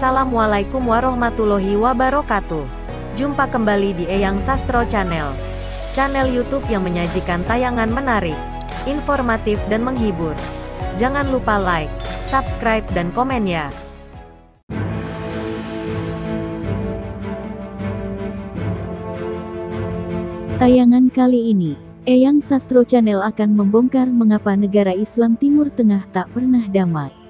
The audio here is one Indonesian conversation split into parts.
Assalamualaikum warahmatullahi wabarakatuh. Jumpa kembali di Eyang Sastro Channel. Channel YouTube yang menyajikan tayangan menarik, informatif dan menghibur. Jangan lupa like, subscribe dan komen ya. Tayangan kali ini, Eyang Sastro Channel akan membongkar mengapa negara Islam Timur Tengah tak pernah damai.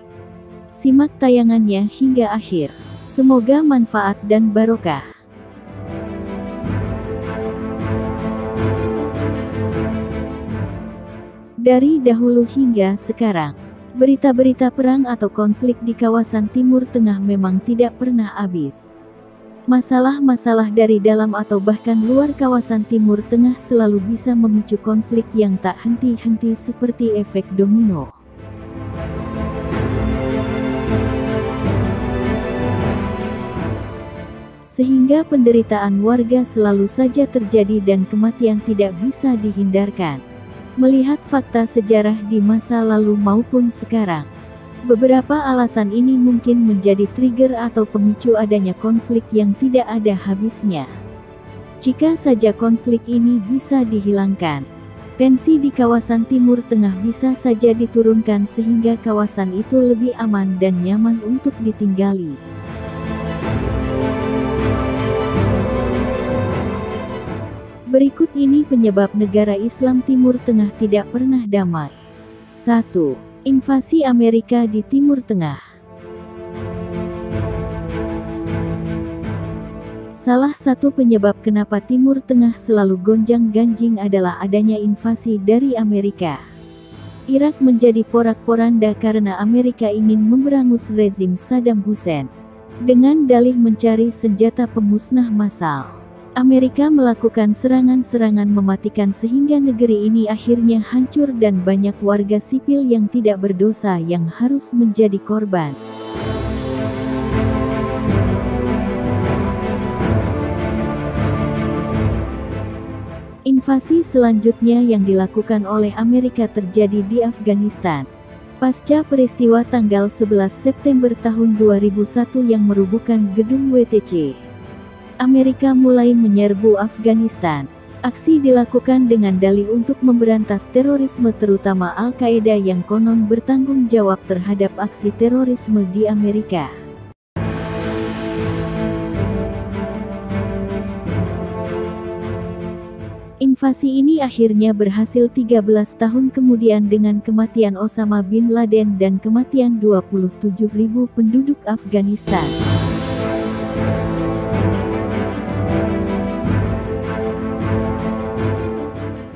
Simak tayangannya hingga akhir. Semoga manfaat dan barokah. Dari dahulu hingga sekarang, berita-berita perang atau konflik di kawasan Timur Tengah memang tidak pernah habis. Masalah-masalah dari dalam atau bahkan luar kawasan Timur Tengah selalu bisa memicu konflik yang tak henti-henti seperti efek domino. Sehingga penderitaan warga selalu saja terjadi dan kematian tidak bisa dihindarkan. Melihat fakta sejarah di masa lalu maupun sekarang, beberapa alasan ini mungkin menjadi trigger atau pemicu adanya konflik yang tidak ada habisnya. Jika saja konflik ini bisa dihilangkan, tensi di kawasan Timur Tengah bisa saja diturunkan sehingga kawasan itu lebih aman dan nyaman untuk ditinggali. Berikut ini penyebab negara Islam Timur Tengah tidak pernah damai. 1. Invasi Amerika di Timur Tengah. Salah satu penyebab kenapa Timur Tengah selalu gonjang-ganjing adalah adanya invasi dari Amerika. Irak menjadi porak-poranda karena Amerika ingin memberangus rezim Saddam Hussein dengan dalih mencari senjata pemusnah massal. Amerika melakukan serangan-serangan mematikan sehingga negeri ini akhirnya hancur dan banyak warga sipil yang tidak berdosa yang harus menjadi korban. Invasi selanjutnya yang dilakukan oleh Amerika terjadi di Afghanistan. Pasca peristiwa tanggal 11 September tahun 2001 yang merubuhkan gedung WTC. Amerika mulai menyerbu Afghanistan. Aksi dilakukan dengan dalih untuk memberantas terorisme terutama Al-Qaeda yang konon bertanggung jawab terhadap aksi terorisme di Amerika. Invasi ini akhirnya berhasil 13 tahun kemudian dengan kematian Osama bin Laden dan kematian 27.000 penduduk Afghanistan.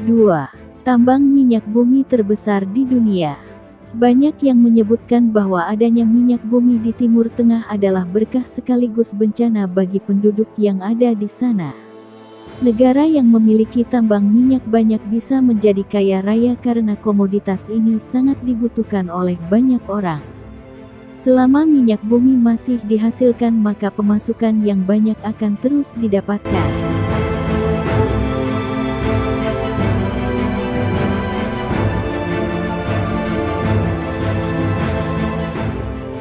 2. Tambang minyak bumi terbesar di dunia. Banyak yang menyebutkan bahwa adanya minyak bumi di Timur Tengah adalah berkah sekaligus bencana bagi penduduk yang ada di sana. Negara yang memiliki tambang minyak banyak bisa menjadi kaya raya karena komoditas ini sangat dibutuhkan oleh banyak orang. Selama minyak bumi masih dihasilkan maka pemasukan yang banyak akan terus didapatkan.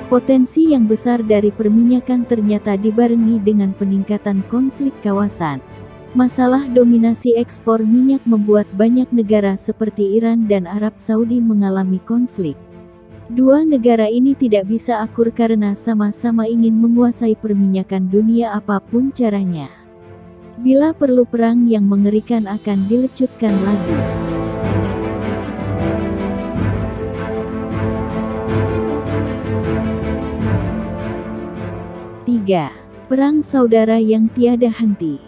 Potensi yang besar dari perminyakan ternyata dibarengi dengan peningkatan konflik kawasan. Masalah dominasi ekspor minyak membuat banyak negara seperti Iran dan Arab Saudi mengalami konflik. Dua negara ini tidak bisa akur karena sama-sama ingin menguasai perminyakan dunia apapun caranya. Bila perlu perang yang mengerikan akan dilecutkan lagi. 3. Perang saudara yang tiada henti.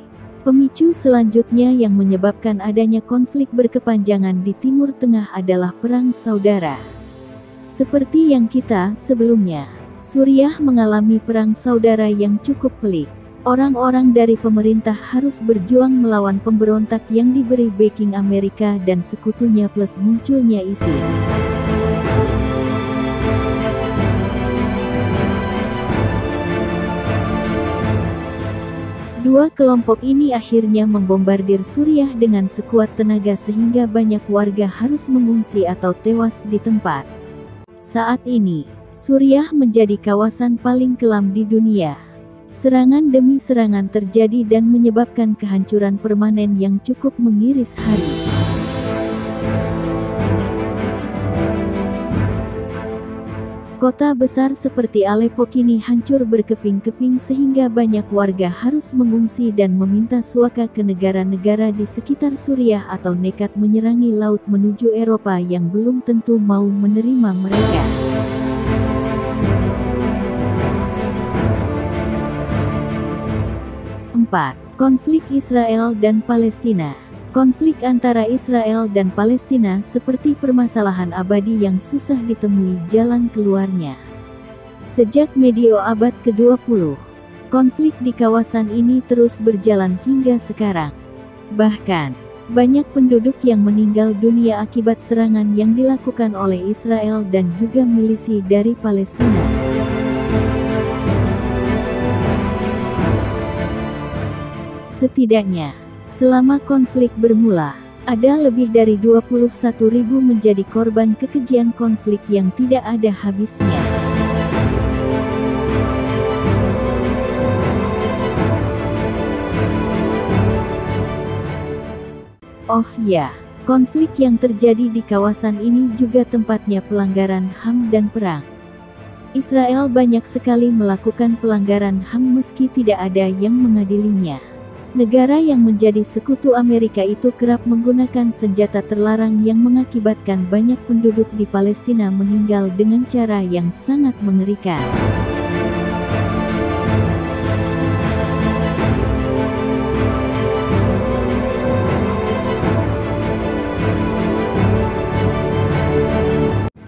Pemicu selanjutnya yang menyebabkan adanya konflik berkepanjangan di Timur Tengah adalah perang saudara. Seperti yang kita sebelumnya, Suriah mengalami perang saudara yang cukup pelik. Orang-orang dari pemerintah harus berjuang melawan pemberontak yang diberi backing Amerika dan sekutunya plus munculnya ISIS. Dua kelompok ini akhirnya membombardir Suriah dengan sekuat tenaga sehingga banyak warga harus mengungsi atau tewas di tempat. Saat ini, Suriah menjadi kawasan paling kelam di dunia. Serangan demi serangan terjadi dan menyebabkan kehancuran permanen yang cukup mengiris hari. Kota besar seperti Aleppo kini hancur berkeping-keping sehingga banyak warga harus mengungsi dan meminta suaka ke negara-negara di sekitar Suriah atau nekat menyerangi laut menuju Eropa yang belum tentu mau menerima mereka. Konflik Israel dan Palestina. Konflik antara Israel dan Palestina seperti permasalahan abadi yang susah ditemui jalan keluarnya. Sejak medio abad ke-20, konflik di kawasan ini terus berjalan hingga sekarang. Bahkan, banyak penduduk yang meninggal dunia akibat serangan yang dilakukan oleh Israel dan juga milisi dari Palestina. Setidaknya, selama konflik bermula, ada lebih dari 21.000 menjadi korban kekejian konflik yang tidak ada habisnya. Oh ya, konflik yang terjadi di kawasan ini juga tempatnya pelanggaran HAM dan perang. Israel banyak sekali melakukan pelanggaran HAM meski tidak ada yang mengadilinya. Negara yang menjadi sekutu Amerika itu kerap menggunakan senjata terlarang yang mengakibatkan banyak penduduk di Palestina meninggal dengan cara yang sangat mengerikan.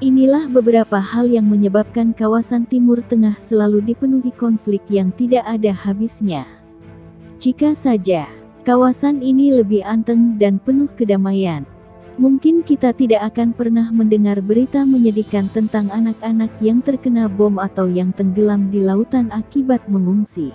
Inilah beberapa hal yang menyebabkan kawasan Timur Tengah selalu dipenuhi konflik yang tidak ada habisnya. Jika saja kawasan ini lebih anteng dan penuh kedamaian, mungkin kita tidak akan pernah mendengar berita menyedihkan tentang anak-anak yang terkena bom atau yang tenggelam di lautan akibat mengungsi.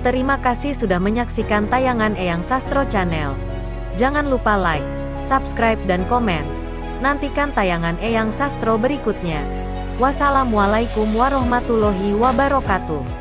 Terima kasih sudah menyaksikan tayangan Eyang Sastro Channel. Jangan lupa like, subscribe dan komen. Nantikan tayangan Eyang Sastro berikutnya. Wassalamualaikum warahmatullahi wabarakatuh.